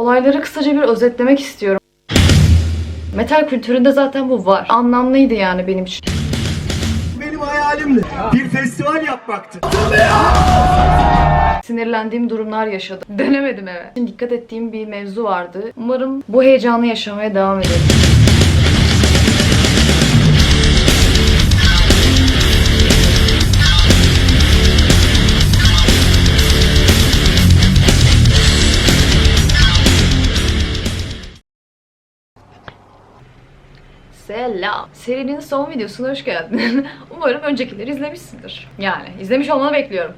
Olayları kısaca bir özetlemek istiyorum. Metal kültüründe zaten bu var. Anlamlıydı yani benim için. Benim hayalimdi. Bir festival yapmaktı. Sinirlendiğim durumlar yaşadım. Dönemedim eve. Şimdi dikkat ettiğim bir mevzu vardı. Umarım bu heyecanı yaşamaya devam ederim. Selam. Serinin son videosuna hoş geldin. Umarım öncekileri izlemişsindir. Yani izlemiş olmanı bekliyorum.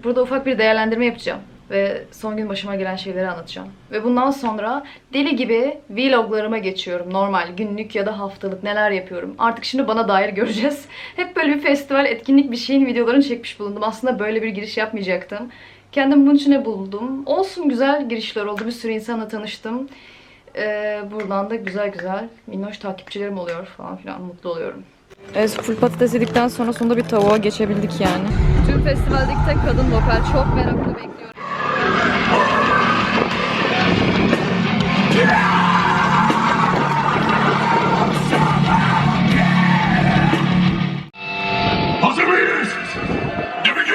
Burada ufak bir değerlendirme yapacağım. Ve son gün başıma gelen şeyleri anlatacağım. Ve bundan sonra deli gibi vloglarıma geçiyorum. Normal günlük ya da haftalık neler yapıyorum. Artık şimdi bana dair göreceğiz. Hep böyle bir festival, etkinlik bir şeyin videolarını çekmiş bulundum. Aslında böyle bir giriş yapmayacaktım. Kendim bunun içine buldum. Olsun, güzel girişler oldu. Bir sürü insanla tanıştım. Buradan da güzel minnoş takipçilerim oluyor falan filan, mutlu oluyorum. Evet, full patates yedikten sonra sonunda bir tavuğa geçebildik yani. Tüm festivaldeki tek kadın vokal, çok meraklı bekliyorum. Hazır mıyız? Give me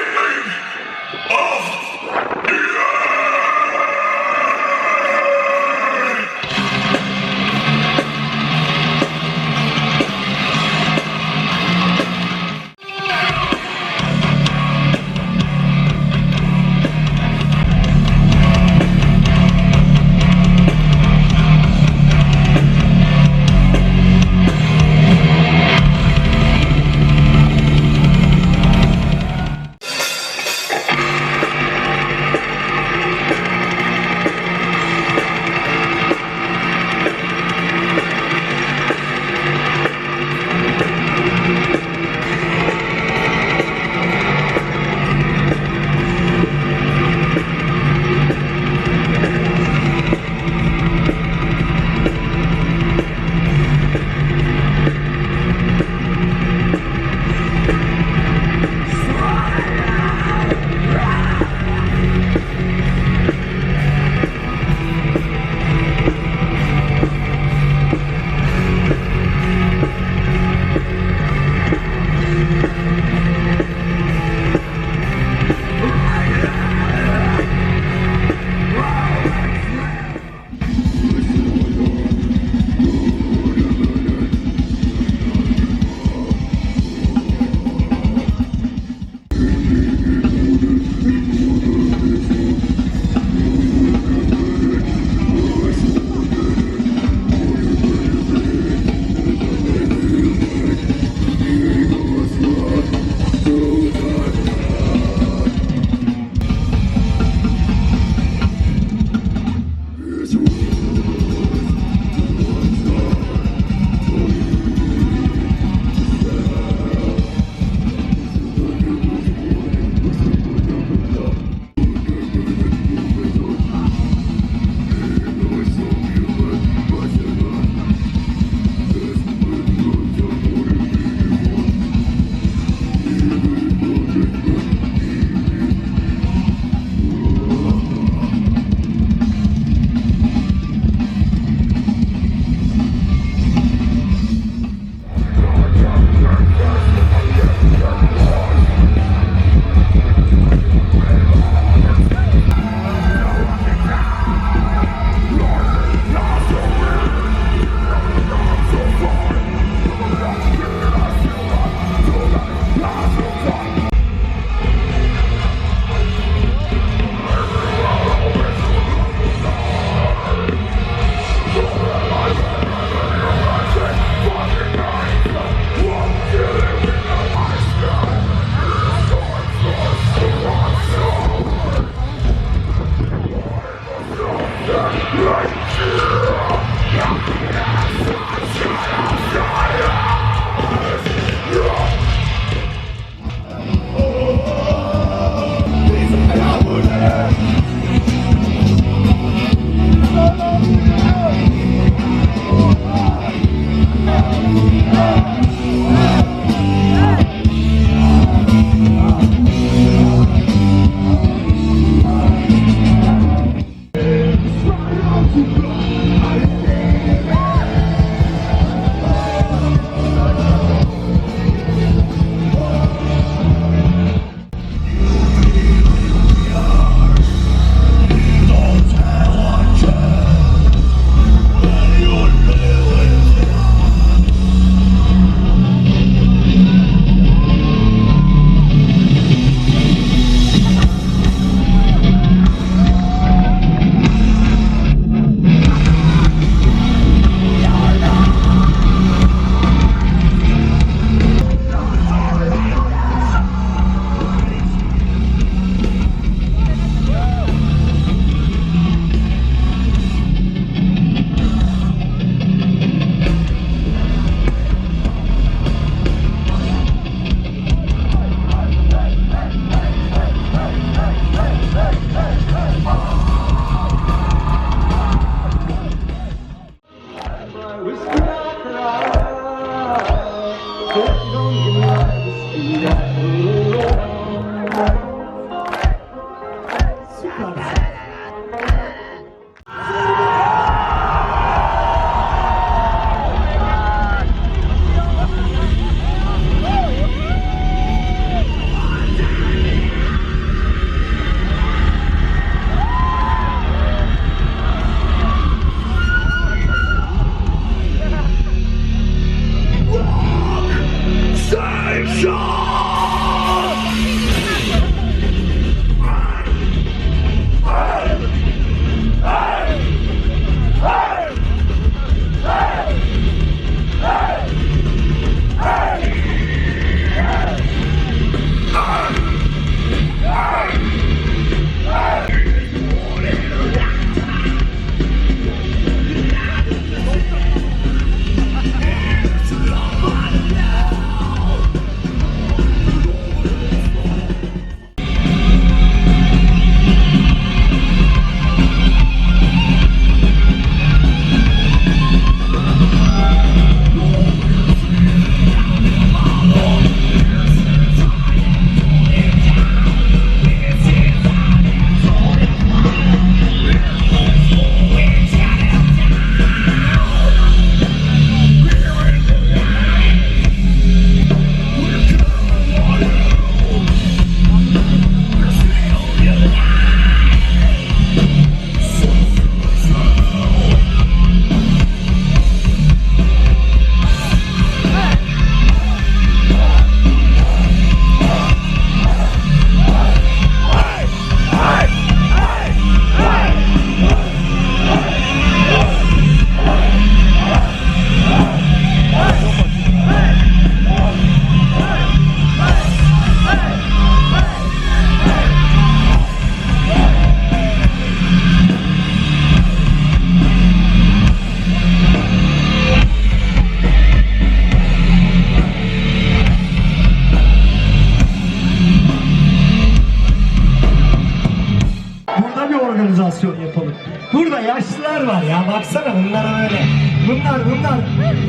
yaşlılar var ya. Baksana bunlara böyle. Bunlar.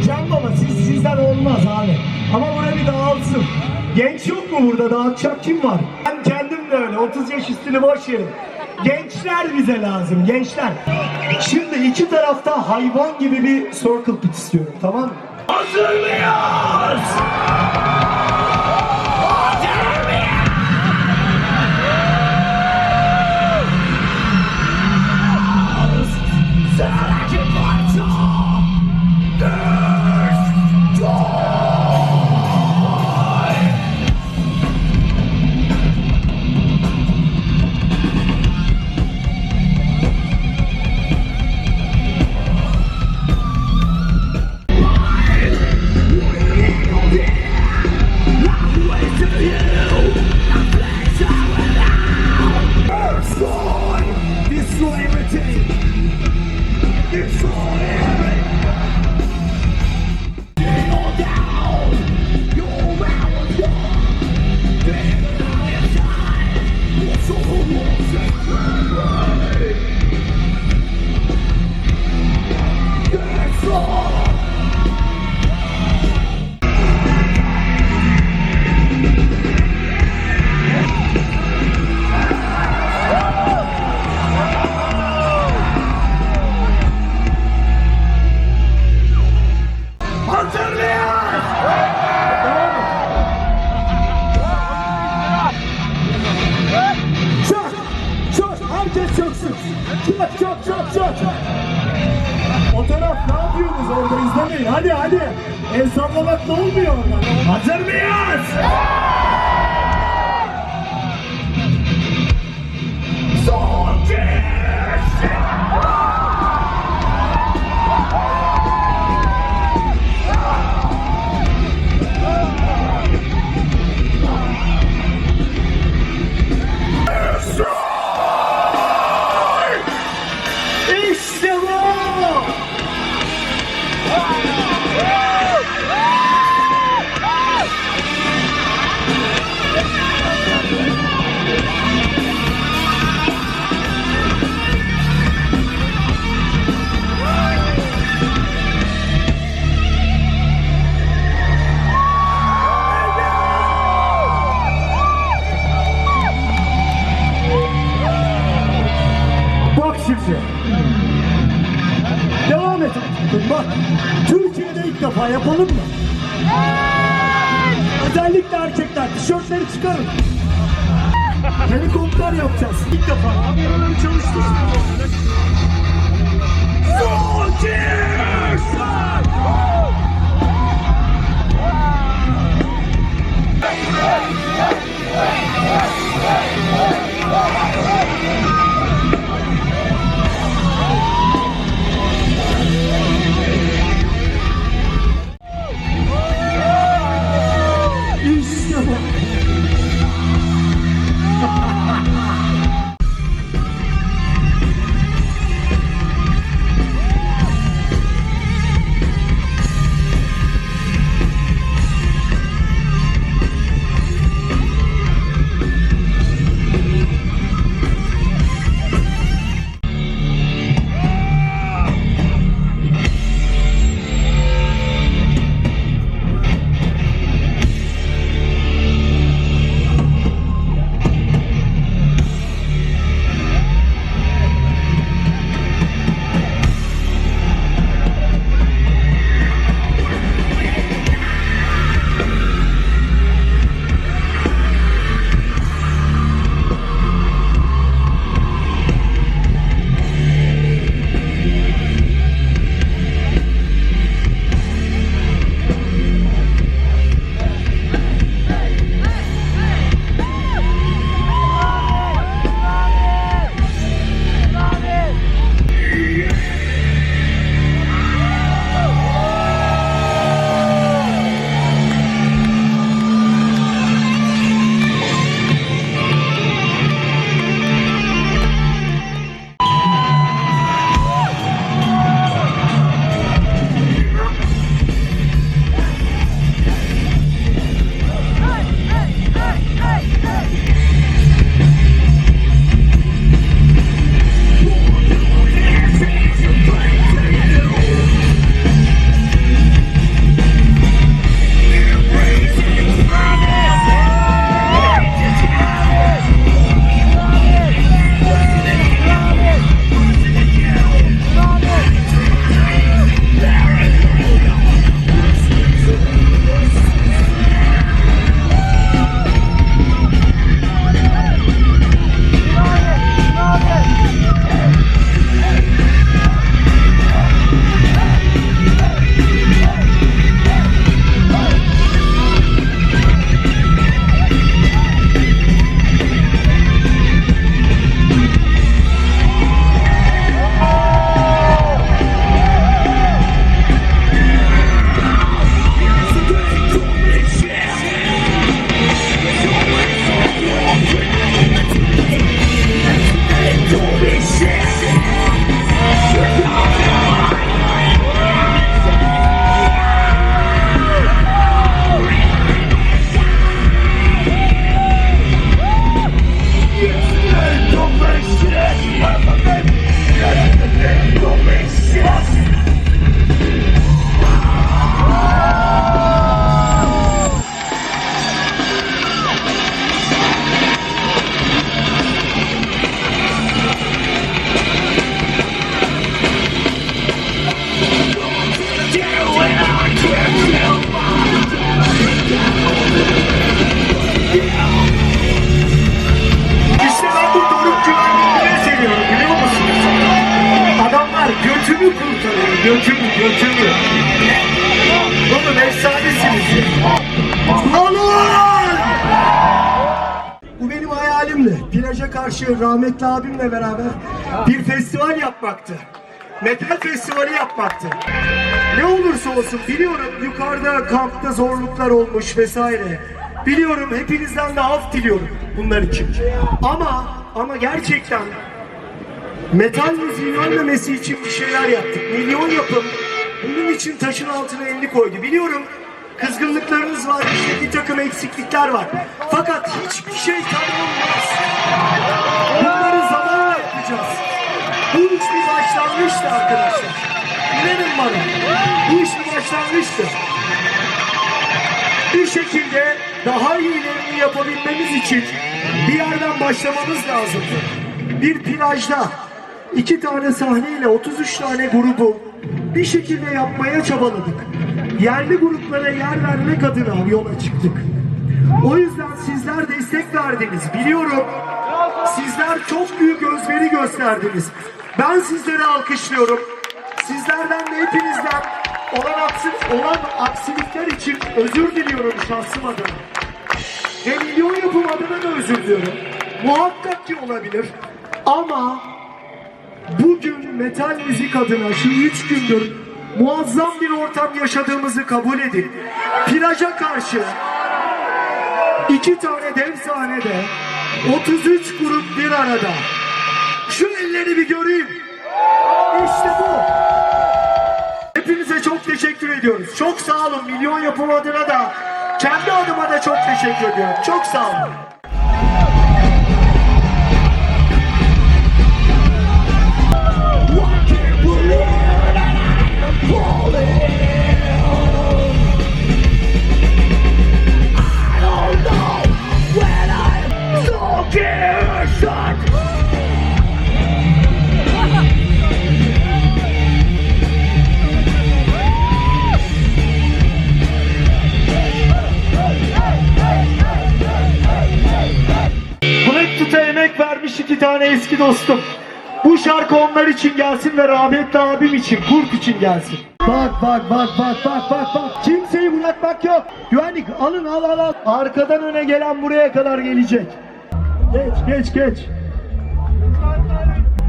Can baba sizden olmaz abi. Ama buraya bir dağılsın. Genç yok mu burada? Dağıtacak kim var? Ben kendim de öyle. 30 yaş üstünü boş verin. Gençler bize lazım. Gençler. Şimdi iki tarafta hayvan gibi bir circle pit istiyorum. Tamam mı? Hazır mıyız? Herkes çöksün. Çök. O taraf ne yapıyorsunuz orada, izlemeyin. Hadi. El sallamak da olmuyor orada. Hazır mıyız? Son kez. İşte bu! Bak şimdi. Devam et. Bak. Türkiye'de ilk defa yapalım mı? Özellikle erkekler tişörtleri çıkarın. Helikopter yapacağız. İlk defa. Abi oraları çalıştırsın. Son kez! İşte bu. Götümü. Oğlum efsanesiniz. Alın! Bu benim hayalimdi. Plaja karşı rahmetli abimle beraber bir festival yapmaktı. Metal festivali yapmaktı. Ne olursa olsun biliyorum yukarıda kampta zorluklar olmuş vesaire. Biliyorum hepinizden de af diliyorum bunlar için. Ama gerçekten metal müziğin ölmemesi için bir şeyler yaptık. Milyon yapım bunun için taşın altına elini koydu. Biliyorum kızgınlıklarınız var, işte bir takım eksiklikler var. Fakat hiçbir şey tamamlanmaz. Bunları zamanla yapacağız. Bu iş bir başlangıçtı arkadaşlar. İnanın bana. Bu iş bir başlangıçtı. Bir şekilde daha iyilerini yapabilmemiz için bir yerden başlamamız lazımdı. Bir plajda 2 tane sahneyle 33 tane grubu bir şekilde yapmaya çabaladık. Yerli gruplara yer vermek adına yola çıktık. O yüzden sizler destek verdiniz. Biliyorum sizler çok büyük özveri gösterdiniz. Ben sizleri alkışlıyorum. Sizlerden de hepinizden olan aksilikler için özür diliyorum şahsım adına. Ve milyon yapım adına da özür diliyorum. Muhakkak ki olabilir. Ama bugün metal müzik adına şu 3 gündür muazzam bir ortam yaşadığımızı kabul edin. Plaja karşı 2 tane dev sahnede 33 grup bir arada. Şu elleri bir göreyim. İşte bu. Hepinize çok teşekkür ediyoruz. Çok sağ olun. Milyon yapım adına da kendi adıma da çok teşekkür ediyorum. Çok sağ olun. Blacktoot'a emek vermiş 2 tane eski dostum. Bu şarkı onlar için gelsin ve rahmetli abim için, Kurt için gelsin. Bak. Kimseyi bırakmak yok. Güvenlik alın al. Arkadan öne gelen buraya kadar gelecek. Geç.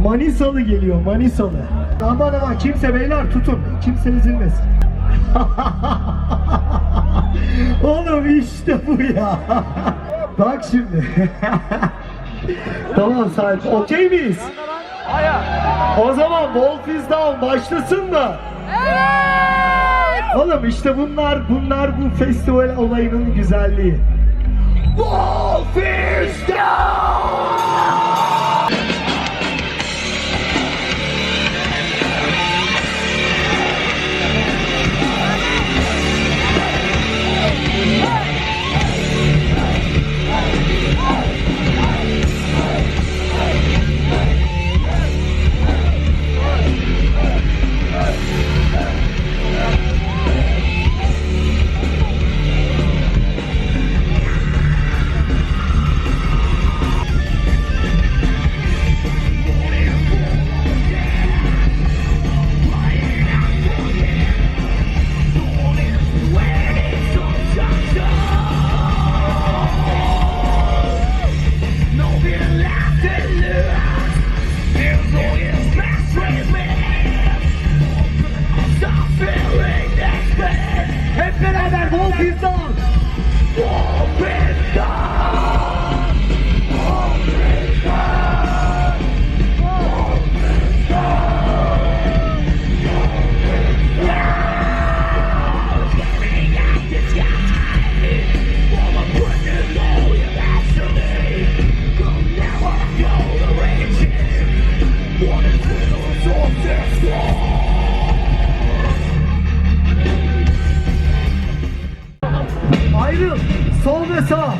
Manisalı geliyor, Manisalı. Aman kimse beyler tutun. Kimse üzülmesin. Oğlum işte bu ya. Bak şimdi. Tamam sahip. Okey miyiz? O zaman Wolf is Down başlasın mı? Evet! Oğlum işte bunlar bu festival olayının güzelliği. Wolf is Down! Hep beraber Wolf is Down! Wolf is Down! Wolf is Down! Wolf is Down! Staring at the sky, while I'm putting all your destiny. Come now, I feel the raging. What is the of this war? Ayrıl, sol ve sağ.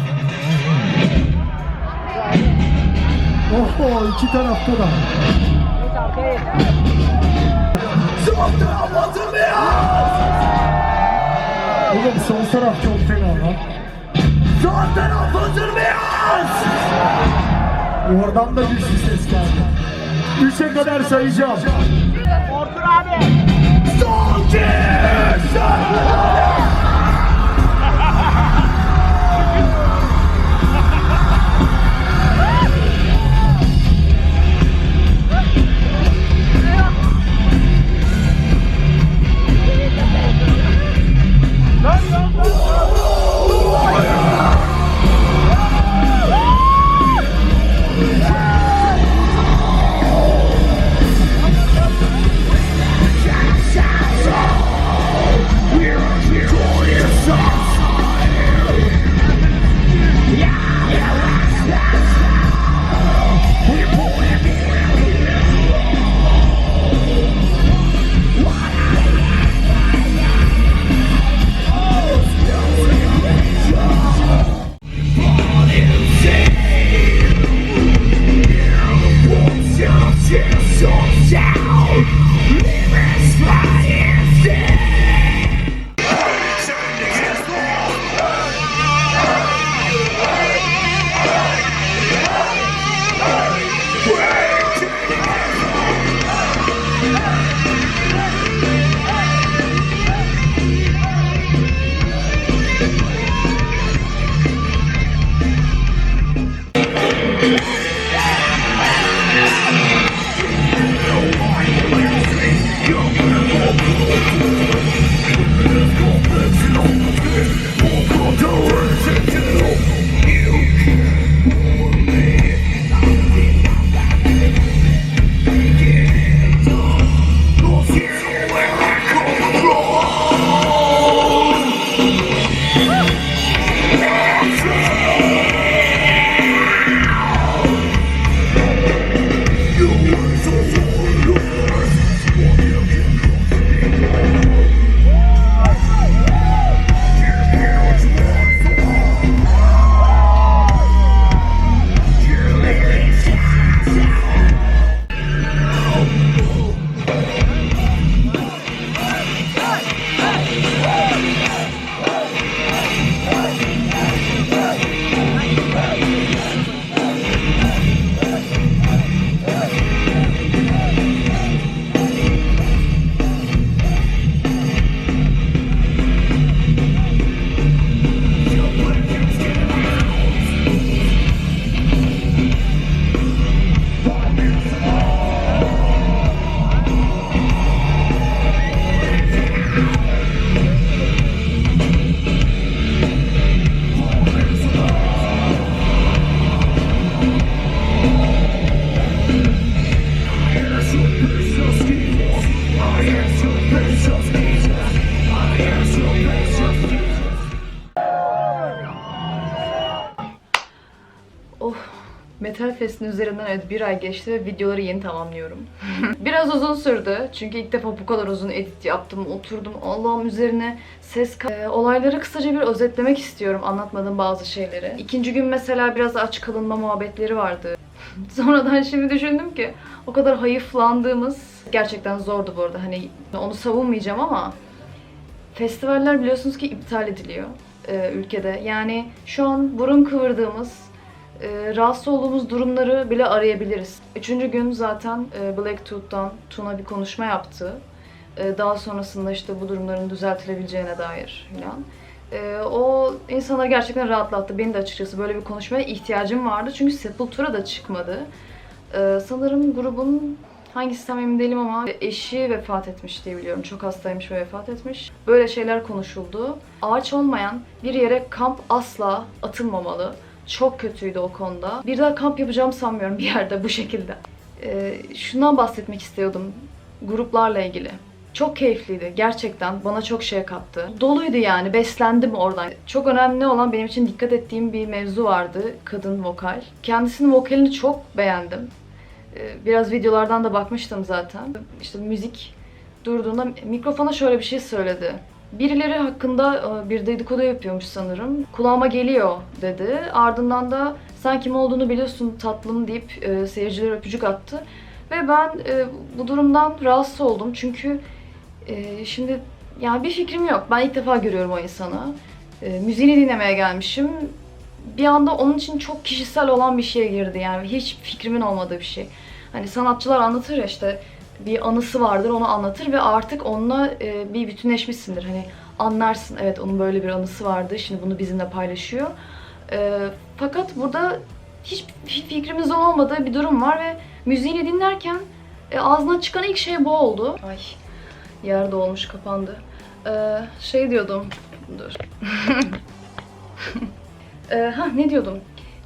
Oho, 2 tarafta da. Sol taraf hazır mıyız? Oğlum sol taraf çok fena lan. Sol taraf hazır mıyız? Oradan da güçlü ses geldi. 3'e kadar sayacağım. Orkun abi. Metal Fest'in üzerinden evet bir ay geçti ve videoları yeni tamamlıyorum. Biraz uzun sürdü çünkü ilk defa bu kadar uzun edit yaptım, oturdum Allah'ım üzerine olayları kısaca bir özetlemek istiyorum anlatmadığım bazı şeyleri. İkinci gün mesela biraz aç kalınma muhabbetleri vardı. Sonradan şimdi düşündüm ki o kadar hayıflandığımız gerçekten zordu bu arada, hani onu savunmayacağım ama festivaller biliyorsunuz ki iptal ediliyor ülkede. Yani şu an burun kıvırdığımız, rahatsız olduğumuz durumları bile arayabiliriz. Üçüncü gün zaten Black Tooth'tan Tuna bir konuşma yaptı. Daha sonrasında işte bu durumların düzeltilebileceğine dair falan. O insanları gerçekten rahatlattı. Beni de açıkçası böyle bir konuşmaya ihtiyacım vardı. Çünkü Sepultura da çıkmadı. Sanırım grubun hangisi tam emin değilim ama eşi vefat etmiş diye biliyorum. Çok hastaymış ve vefat etmiş. Böyle şeyler konuşuldu. Ağaç olmayan bir yere kamp asla atılmamalı. Çok kötüydü o konuda. Bir daha kamp yapacağımı sanmıyorum bir yerde bu şekilde. Şundan bahsetmek istiyordum gruplarla ilgili. Çok keyifliydi. Gerçekten bana çok şey kattı. Doluydu yani. Beslendim oradan. Çok önemli olan benim için dikkat ettiğim bir mevzu vardı. Kadın vokal. Kendisinin vokalini çok beğendim. Biraz videolardan da bakmıştım zaten. İşte müzik durduğunda mikrofona şöyle bir şey söyledi. Birileri hakkında bir dedikodu yapıyormuş sanırım. Kulağıma geliyor dedi. Ardından da sen kim olduğunu biliyorsun tatlım deyip seyircilere öpücük attı. Ve ben bu durumdan rahatsız oldum. Çünkü şimdi yani bir fikrim yok. Ben ilk defa görüyorum o insanı. Müziğini dinlemeye gelmişim. Bir anda onun için çok kişisel olan bir şeye girdi. Yani hiç fikrimin olmadığı bir şey. Hani sanatçılar anlatır ya işte bir anısı vardır, onu anlatır ve artık onunla bir bütünleşmişsindir. Hani anlarsın, evet onun böyle bir anısı vardı, şimdi bunu bizimle paylaşıyor. Fakat burada hiç fikrimizin olmadığı bir durum var ve müziğini dinlerken ağzından çıkan ilk şey bu oldu. Ay, yerde olmuş, kapandı. Şey diyordum, dur. Ne diyordum?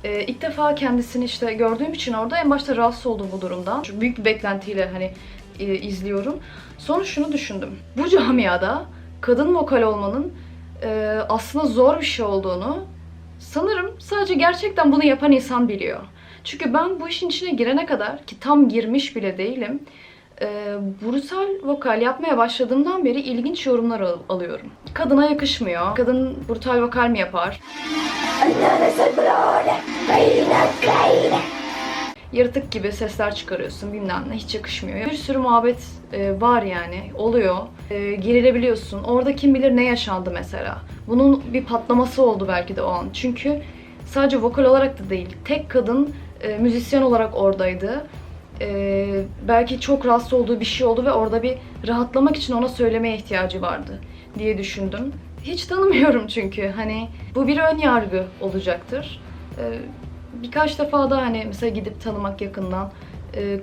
İlk defa kendisini işte gördüğüm için orada en başta rahatsız oldum bu durumdan. Çünkü büyük bir beklentiyle hani izliyorum. Sonra şunu düşündüm. Bu camiada kadın vokal olmanın aslında zor bir şey olduğunu sanırım sadece gerçekten bunu yapan insan biliyor. Çünkü ben bu işin içine girene kadar, ki tam girmiş bile değilim, brutal vokal yapmaya başladığımdan beri ilginç yorumlar alıyorum. Kadına yakışmıyor. Kadın brutal vokal mi yapar? Yaratık gibi sesler çıkarıyorsun, bilmem ne, hiç yakışmıyor. Bir sürü muhabbet var yani, oluyor. Gerilebiliyorsun. Orada kim bilir ne yaşandı mesela. Bunun bir patlaması oldu belki de o an. Çünkü sadece vokal olarak da değil, tek kadın müzisyen olarak oradaydı. Belki çok rahatsız olduğu bir şey oldu ve orada bir rahatlamak için ona söylemeye ihtiyacı vardı diye düşündüm. Hiç tanımıyorum çünkü. Hani bu bir ön yargı olacaktır. Birkaç defa da hani mesela gidip tanımak yakından,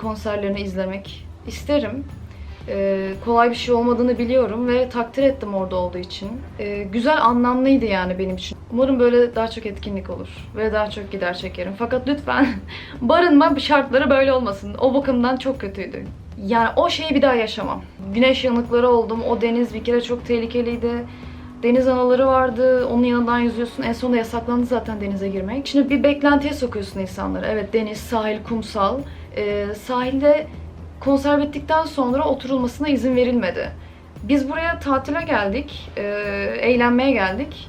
konserlerini izlemek isterim. Kolay bir şey olmadığını biliyorum ve takdir ettim orada olduğu için. Güzel, anlamlıydı yani benim için. Umarım böyle daha çok etkinlik olur ve daha çok gider çekerim. Fakat lütfen barınma şartları böyle olmasın. O bakımdan çok kötüydü. Yani o şeyi bir daha yaşamam. Güneş yanıkları oldum. O deniz bir kere çok tehlikeliydi. Deniz anaları vardı. Onun yanından yüzüyorsun. En sonunda yasaklandı zaten denize girmek. Şimdi bir beklentiye sokuyorsun insanları. Evet, deniz, sahil, kumsal. Sahilde konser bittikten sonra oturulmasına izin verilmedi. Biz buraya tatile geldik. Eğlenmeye geldik.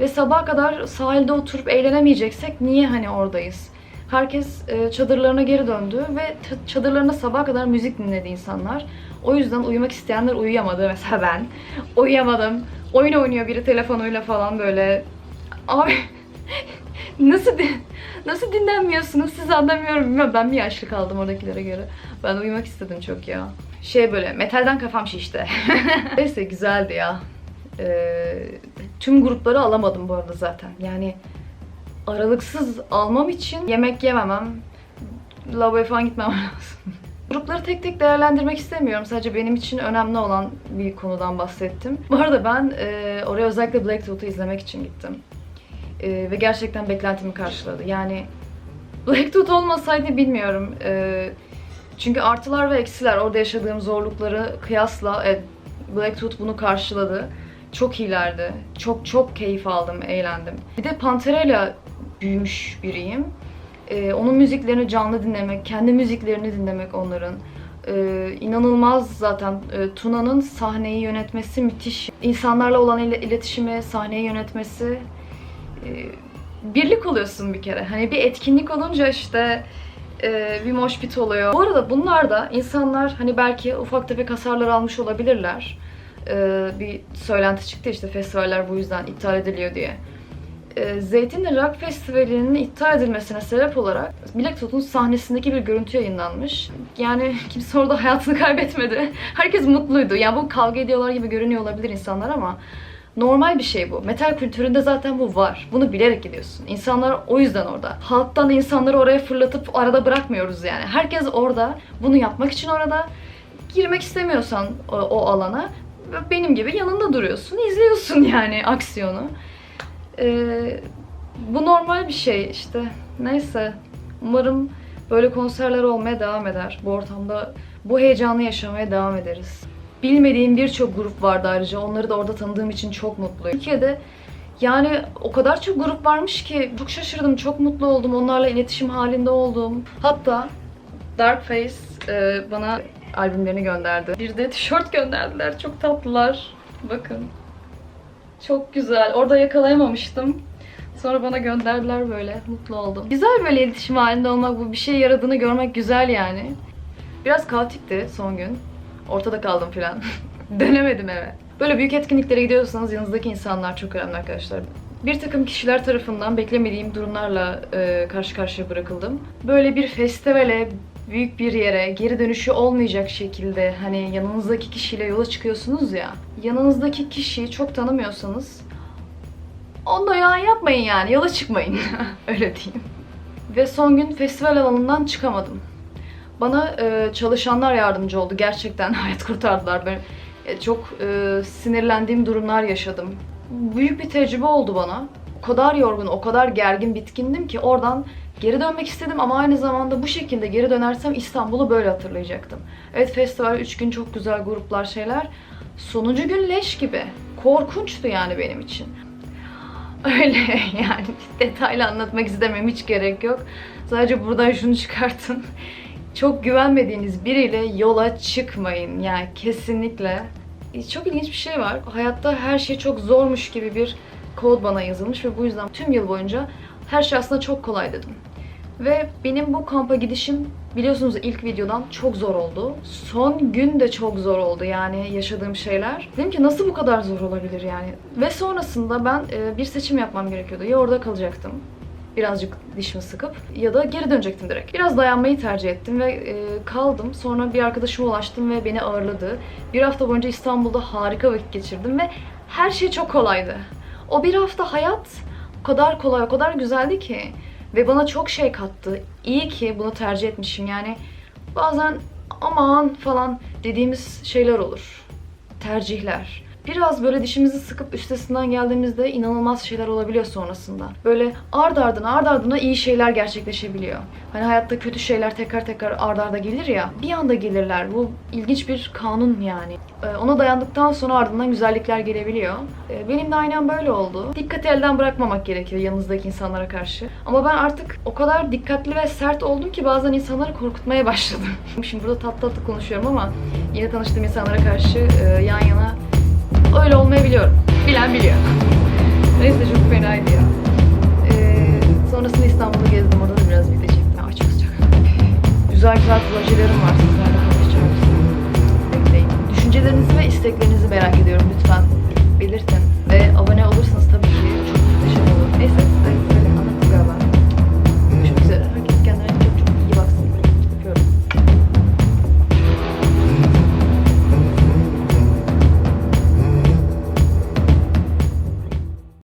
Ve sabaha kadar sahilde oturup eğlenemeyeceksek niye hani oradayız? Herkes çadırlarına geri döndü ve çadırlarına sabaha kadar müzik dinledi insanlar. O yüzden uyumak isteyenler uyuyamadı. Mesela ben uyuyamadım. Oyun oynuyor biri telefonuyla falan böyle. Abi nasıl dinlenmiyorsunuz siz, anlamıyorum. Bilmiyorum, ben mi yaşlı kaldım oradakilere göre. Ben uyumak istedim çok ya. Şey böyle metalden kafam şişti. Neyse, güzeldi ya. Tüm grupları alamadım bu arada zaten. Yani aralıksız almam için yemek yememem, lavaboya falan gitmem lazım. Grupları tek tek değerlendirmek istemiyorum. Sadece benim için önemli olan bir konudan bahsettim. Bu arada ben oraya özellikle Black Tooth'u izlemek için gittim. Ve gerçekten beklentimi karşıladı. Yani Black Tooth olmasaydı bilmiyorum. Çünkü artılar ve eksiler, orada yaşadığım zorlukları kıyasla Black Tooth bunu karşıladı. Çok iyilerdi. Çok keyif aldım, eğlendim. Bir de Pantera'yla büyümüş biriyim. Onun müziklerini canlı dinlemek, kendi müziklerini dinlemek onların. İnanılmaz zaten. Tuna'nın sahneyi yönetmesi müthiş. İnsanlarla olan iletişimi, sahneyi yönetmesi. Birlik oluyorsun bir kere. Hani bir etkinlik olunca işte bir mosh pit oluyor. Bu arada bunlar da insanlar hani belki ufak tefek hasarlar almış olabilirler. Bir söylenti çıktı işte, festivaller bu yüzden iptal ediliyor diye. Zeytinli Rock Festivali'nin iptal edilmesine sebep olarak Black Tooth'un sahnesindeki bir görüntü yayınlanmış. Yani kimse orada hayatını kaybetmedi. Herkes mutluydu. Yani bu kavga ediyorlar gibi görünüyor olabilir insanlar ama normal bir şey bu. Metal kültüründe zaten bu var. Bunu bilerek gidiyorsun. İnsanlar o yüzden orada. Halktan insanları oraya fırlatıp arada bırakmıyoruz yani. Herkes orada. Bunu yapmak için orada. Girmek istemiyorsan o alana benim gibi yanında duruyorsun. İzliyorsun yani aksiyonu. Bu normal bir şey işte. Neyse. Umarım böyle konserler olmaya devam eder. Bu ortamda bu heyecanı yaşamaya devam ederiz. Bilmediğim birçok grup vardı ayrıca. Onları da orada tanıdığım için çok mutluyum. Türkiye'de yani o kadar çok grup varmış ki çok şaşırdım, çok mutlu oldum. Onlarla iletişim halinde oldum. Hatta Dark Face bana albümlerini gönderdi. Bir de tişört gönderdiler. Çok tatlılar. Bakın. Çok güzel. Orada yakalayamamıştım. Sonra bana gönderdiler böyle. Mutlu oldum. Güzel böyle iletişim halinde olmak, bu bir şey yaradığını görmek güzel yani. Biraz kaotikti son gün. Ortada kaldım filan. Dönemedim eve. Böyle büyük etkinliklere gidiyorsanız yanınızdaki insanlar çok önemli arkadaşlar. Bir takım kişiler tarafından beklemediğim durumlarla karşı karşıya bırakıldım. Böyle bir festivale büyük bir yere geri dönüşü olmayacak şekilde hani yanınızdaki kişiyle yola çıkıyorsunuz ya. Yanınızdaki kişiyi çok tanımıyorsanız onunla ya yapmayın yani, yola çıkmayın. Öyle diyeyim. Ve son gün festival alanından çıkamadım. Bana çalışanlar yardımcı oldu. Gerçekten hayat kurtardılar. Ben çok sinirlendiğim durumlar yaşadım. Büyük bir tecrübe oldu bana. O kadar yorgun, o kadar gergin, bitkindim ki oradan geri dönmek istedim ama aynı zamanda bu şekilde geri dönersem İstanbul'u böyle hatırlayacaktım. Evet, festival 3 gün çok güzel gruplar şeyler. Sonuncu gün leş gibi. Korkunçtu yani benim için. Öyle yani detaylı anlatmak istemem, hiç gerek yok. Sadece buradan şunu çıkartın. Çok güvenmediğiniz biriyle yola çıkmayın yani, kesinlikle. Çok ilginç bir şey var. Hayatta her şey çok zormuş gibi bir kod bana yazılmış ve bu yüzden tüm yıl boyunca her şey aslında çok kolay dedim. Ve benim bu kampa gidişim biliyorsunuz ilk videodan çok zor oldu. Son gün de çok zor oldu yani yaşadığım şeyler. Dedim ki nasıl bu kadar zor olabilir yani. Ve sonrasında ben bir seçim yapmam gerekiyordu. Ya orada kalacaktım, birazcık dişimi sıkıp, ya da geri dönecektim direkt. Biraz dayanmayı tercih ettim ve kaldım. Sonra bir arkadaşıma ulaştım ve beni ağırladı. Bir hafta boyunca İstanbul'da harika vakit geçirdim ve her şey çok kolaydı. O bir hafta hayat o kadar kolay, o kadar güzeldi ki. Ve bana çok şey kattı. İyi ki bunu tercih etmişim yani. Bazen aman falan dediğimiz şeyler olur. Tercihler. Biraz böyle dişimizi sıkıp üstesinden geldiğimizde inanılmaz şeyler olabiliyor sonrasında. Böyle ard ardına iyi şeyler gerçekleşebiliyor. Hani hayatta kötü şeyler tekrar tekrar ard arda gelir ya. Bir anda gelirler. Bu ilginç bir kanun yani. Ona dayandıktan sonra ardından güzellikler gelebiliyor. Benim de aynen böyle oldu. Dikkati elden bırakmamak gerekiyor yanınızdaki insanlara karşı. Ama ben artık o kadar dikkatli ve sert oldum ki bazen insanları korkutmaya başladım. Şimdi burada tatlı tatlı konuşuyorum ama yeni tanıştığım insanlara karşı yan yana öyle olmayabiliyorum. Bilen biliyor. Neyse, çok fenaydı ya. Sonrasında İstanbul'u gezdim. Orada da biraz video çektim. Ay çok sıcak. Güzel projelerim var. Sizlerle paylaşacağım. Bekleyin. Düşüncelerinizi ve isteklerinizi merak ediyorum. Lütfen belirtin. Ve abone olursanız